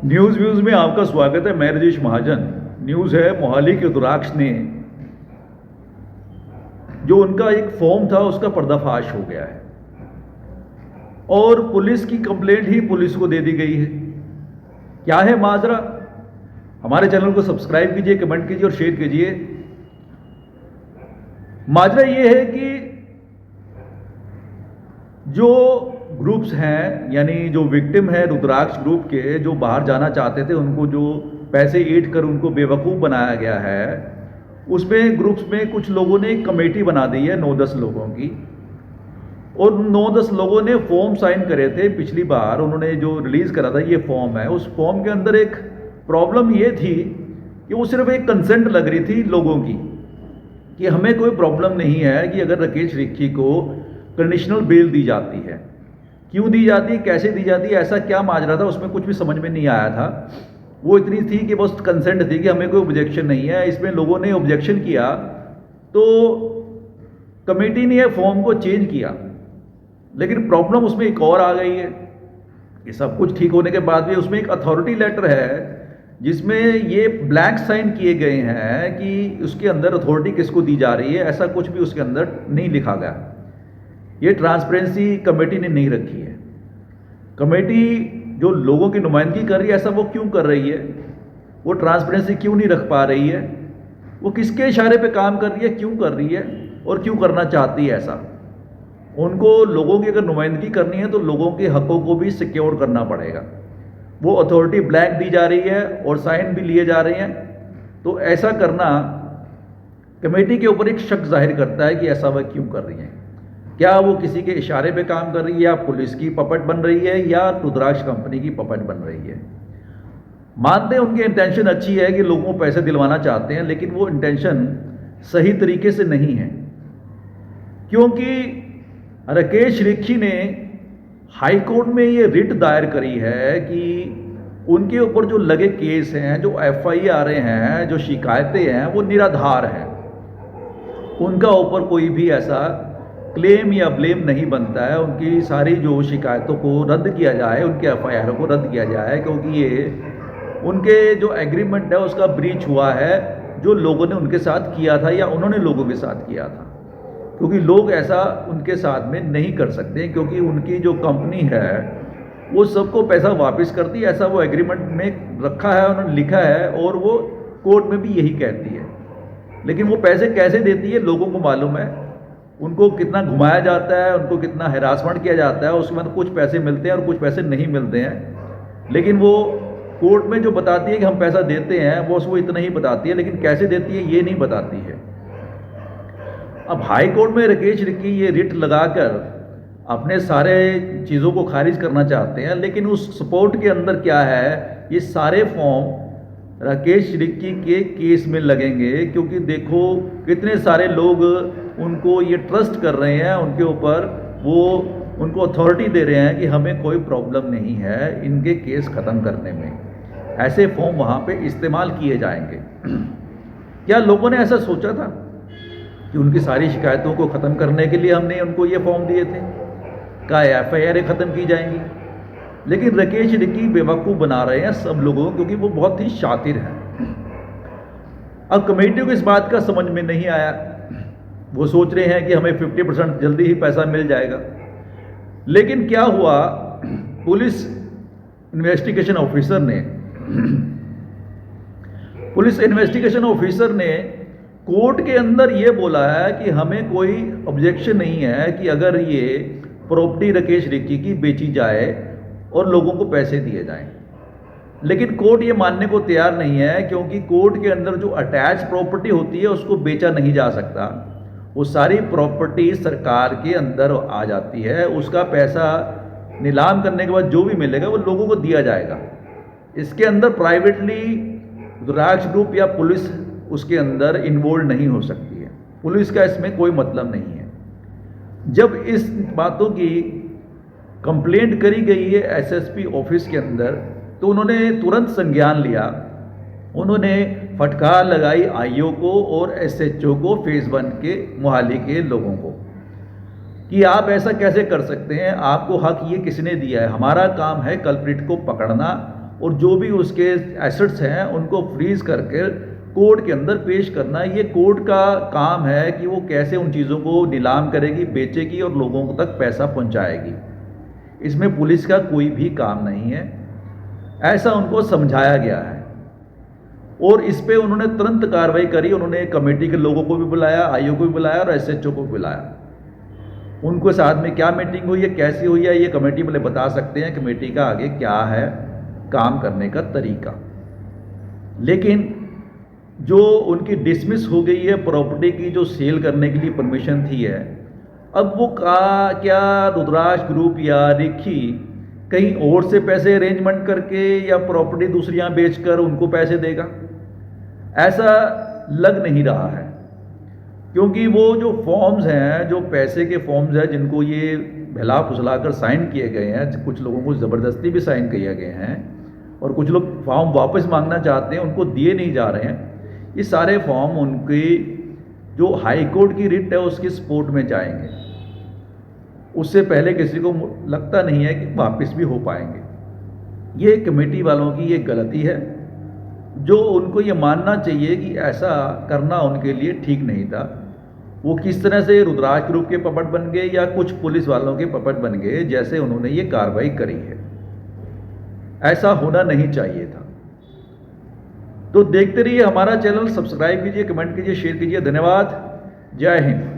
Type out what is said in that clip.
News views में आपका स्वागत है। मैं राजेश महाजन। न्यूज़ है मोहाली के रुद्राक्ष ने जो उनका एक फॉर्म था उसका पर्दाफाश हो गया है और पुलिस की कंप्लेंट ही पुलिस को दे दी गई है। क्या है माजरा? हमारे चैनल को सब्सक्राइब कीजिए, कमेंट कीजिए और शेयर कीजिए। माजरा ये है कि जो ग्रुप्स हैं, यानी जो विक्टिम है रुद्राक्ष ग्रुप के, जो बाहर जाना चाहते थे, उनको जो पैसे ईट कर उनको बेवकूफ़ बनाया गया है, उसमें ग्रुप्स में कुछ लोगों ने एक कमेटी बना दी है 9-10 लोगों की, और 9-10 लोगों ने फॉर्म साइन करे थे। पिछली बार उन्होंने जो रिलीज़ करा था ये फॉर्म है, उस फॉर्म के अंदर एक प्रॉब्लम ये थी कि वो सिर्फ एक कंसेंट लग रही थी लोगों की कि हमें कोई प्रॉब्लम नहीं है कि अगर राकेश रिक्की को कंडीशनल बेल दी जाती है, क्यों दी जाती है, कैसे दी जाती है, ऐसा क्या माजरा था, उसमें कुछ भी समझ में नहीं आया था। वो इतनी थी कि बस कंसेंट थी कि हमें कोई ऑब्जेक्शन नहीं है। इसमें लोगों ने ऑब्जेक्शन किया तो कमेटी ने फॉर्म को चेंज किया, लेकिन प्रॉब्लम उसमें एक और आ गई है कि सब कुछ ठीक होने के बाद भी उसमें एक अथॉरिटी लेटर है जिसमें ये ब्लैंक साइन किए गए हैं कि उसके अंदर अथॉरिटी किसको दी जा रही है, ऐसा कुछ भी उसके अंदर नहीं लिखा गया। ये ट्रांसपेरेंसी कमेटी ने नहीं रखी है। कमेटी जो लोगों की नुमाइंदगी कर रही है, ऐसा वो क्यों कर रही है? वो ट्रांसपेरेंसी क्यों नहीं रख पा रही है? वो किसके इशारे पे काम कर रही है, क्यों कर रही है और क्यों करना चाहती है ऐसा? उनको लोगों की अगर नुमाइंदगी करनी है तो लोगों के हकों को भी सिक्योर करना पड़ेगा। वो अथॉरिटी ब्लैंक दी जा रही है और साइन भी लिए जा रहे हैं, तो ऐसा करना कमेटी के ऊपर एक शक जाहिर करता है कि ऐसा वह क्यों कर रही है। क्या वो किसी के इशारे पे काम कर रही है, या पुलिस की पपट बन रही है, या रुद्राक्ष कंपनी की पपट बन रही है? मानते हैं उनकी इंटेंशन अच्छी है कि लोगों को पैसे दिलवाना चाहते हैं, लेकिन वो इंटेंशन सही तरीके से नहीं है, क्योंकि राकेश रिक्की ने हाई कोर्ट में ये रिट दायर करी है कि उनके ऊपर जो लगे केस हैं, जो FIR हैं, जो शिकायतें हैं, वो निराधार हैं। उनका ऊपर कोई भी ऐसा क्लेम या ब्लेम नहीं बनता है। उनकी सारी जो शिकायतों को रद्द किया जाए, उनके FIR को रद्द किया जाए, क्योंकि ये उनके जो एग्रीमेंट है उसका ब्रीच हुआ है जो लोगों ने उनके साथ किया था या उन्होंने लोगों के साथ किया था। क्योंकि लोग ऐसा उनके साथ में नहीं कर सकते, क्योंकि उनकी जो कंपनी है वो सबको पैसा वापस करती है, ऐसा वो एग्रीमेंट में रखा है, उन्होंने लिखा है, और वो कोर्ट में भी यही कहती है। लेकिन वो पैसे कैसे देती है लोगों को मालूम है। उनको कितना घुमाया जाता है, उनको कितना हैरासमेंट किया जाता है, उसके बाद कुछ पैसे मिलते हैं और कुछ पैसे नहीं मिलते हैं। लेकिन वो कोर्ट में जो बताती है कि हम पैसा देते हैं, वो इतना ही बताती है, लेकिन कैसे देती है ये नहीं बताती है। अब हाई कोर्ट में राकेश रिक्की ये रिट लगाकर अपने सारे चीज़ों को खारिज करना चाहते हैं, लेकिन उस सपोर्ट के अंदर क्या है, ये सारे फॉर्म राकेश रिक्की के केस में लगेंगे। क्योंकि देखो कितने सारे लोग उनको ये ट्रस्ट कर रहे हैं उनके ऊपर, वो उनको अथॉरिटी दे रहे हैं कि हमें कोई प्रॉब्लम नहीं है इनके केस ख़त्म करने में। ऐसे फॉर्म वहाँ पे इस्तेमाल किए जाएंगे। क्या लोगों ने ऐसा सोचा था कि उनकी सारी शिकायतों को ख़त्म करने के लिए हमने उनको ये फॉर्म दिए थे? क्या FIR ख़त्म की जाएंगी? लेकिन राकेश रिक्की बेवकूफ़ बना रहे हैं सब लोगों को, क्योंकि वो बहुत ही शातिर हैं। अब कमेटियों को इस बात का समझ में नहीं आया। वो सोच रहे हैं कि हमें 50% जल्दी ही पैसा मिल जाएगा। लेकिन क्या हुआ, पुलिस इन्वेस्टिगेशन ऑफिसर ने कोर्ट के अंदर ये बोला है कि हमें कोई ऑब्जेक्शन नहीं है कि अगर ये प्रॉपर्टी राकेश रिक्की की बेची जाए और लोगों को पैसे दिए जाएं। लेकिन कोर्ट ये मानने को तैयार नहीं है, क्योंकि कोर्ट के अंदर जो अटैच प्रॉपर्टी होती है उसको बेचा नहीं जा सकता। वो सारी प्रॉपर्टी सरकार के अंदर आ जाती है, उसका पैसा नीलाम करने के बाद जो भी मिलेगा वो लोगों को दिया जाएगा। इसके अंदर प्राइवेटली रुद्राक्ष ग्रुप या पुलिस उसके अंदर इन्वॉल्व नहीं हो सकती है। पुलिस का इसमें कोई मतलब नहीं है। जब इस बातों की कंप्लेंट करी गई है SSP ऑफिस के अंदर, तो उन्होंने तुरंत संज्ञान लिया। उन्होंने फटकार लगाई IO को और SHO को, फेज़ 1 के मोहाली के लोगों को, कि आप ऐसा कैसे कर सकते हैं, आपको हक ये किसने दिया है? हमारा काम है कल्प्रिट को पकड़ना और जो भी उसके एसेट्स हैं उनको फ्रीज करके कोर्ट के अंदर पेश करना। ये कोर्ट का काम है कि वो कैसे उन चीज़ों को नीलाम करेगी, बेचेगी और लोगों तक पैसा पहुंचाएगी। इसमें पुलिस का कोई भी काम नहीं है, ऐसा उनको समझाया गया है। और इस पे उन्होंने तुरंत कार्रवाई करी। उन्होंने कमेटी के लोगों को भी बुलाया, आईओ को भी बुलाया और एसएचओ को भी बुलाया। उनको साथ में क्या मीटिंग हुई है, कैसी हुई है, ये कमेटी वाले बता सकते हैं, कमेटी का आगे क्या है काम करने का तरीका। लेकिन जो उनकी डिसमिस हो गई है प्रॉपर्टी की, जो सेल करने के लिए परमिशन थी है, अब वो क्या रुद्राक्ष ग्रुप या रिखी कहीं और से पैसे अरेंजमेंट करके या प्रॉपर्टी दूसरियां बेचकर उनको पैसे देगा? ऐसा लग नहीं रहा है, क्योंकि वो जो फॉर्म्स हैं, जो पैसे के फॉर्म्स हैं, जिनको ये बहला फुसला कर साइन किए गए हैं, कुछ लोगों को ज़बरदस्ती भी साइन किए गए हैं और कुछ लोग फॉर्म वापस मांगना चाहते हैं, उनको दिए नहीं जा रहे हैं। ये सारे फॉर्म उनकी जो हाई कोर्ट की रिट है उसकी सपोर्ट में जाएंगे। उससे पहले किसी को लगता नहीं है कि वापस भी हो पाएंगे। ये कमेटी वालों की ये गलती है, जो उनको ये मानना चाहिए कि ऐसा करना उनके लिए ठीक नहीं था। वो किस तरह से रुद्राक्ष ग्रुप के पपट बन गए या कुछ पुलिस वालों के पपट बन गए, जैसे उन्होंने ये कार्रवाई करी है। ऐसा होना नहीं चाहिए था। तो देखते रहिए हमारा चैनल, सब्सक्राइब कीजिए, कमेंट कीजिए, शेयर कीजिए। धन्यवाद। जय हिंद।